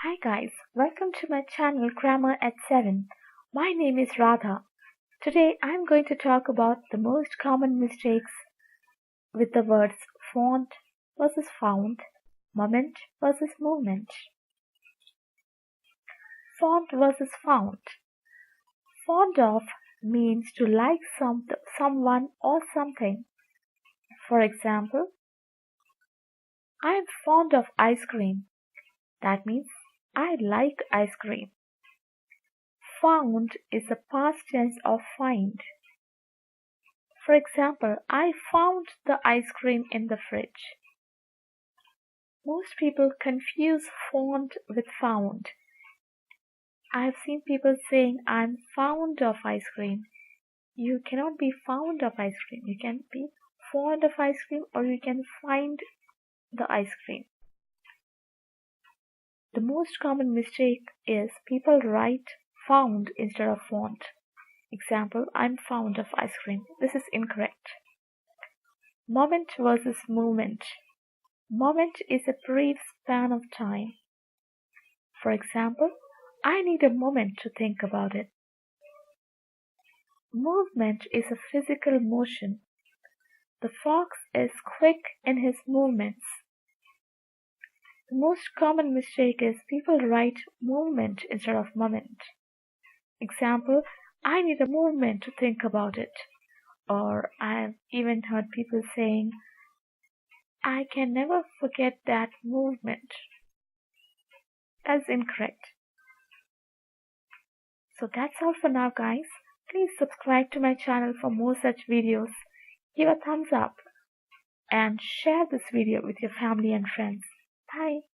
Hi guys, welcome to my channel Grammar at 7. My name is Radha. Today I'm going to talk about the most common mistakes with the words font versus found, moment versus movement. Font versus found. Fond of means to like someone or something. For example, I'm fond of ice cream. That means I like ice cream. Found is the past tense of find. For example, I found the ice cream in the fridge. Most people confuse fond with found. I've seen people saying I'm fond of ice cream. You cannot be fond of ice cream. You can be fond of ice cream or you can find the ice cream. The most common mistake is people write found instead of font. Example, I'm fond of ice cream. This is incorrect. Moment versus movement. Moment is a brief span of time. For example, I need a moment to think about it. Movement is a physical motion. The fox is quick in his movements. The most common mistake is people write movement instead of moment. Example, I need a moment to think about it. Or I've even heard people saying, I can never forget that movement. That's incorrect. So that's all for now, guys. Please subscribe to my channel for more such videos. Give a thumbs up and share this video with your family and friends. Bye.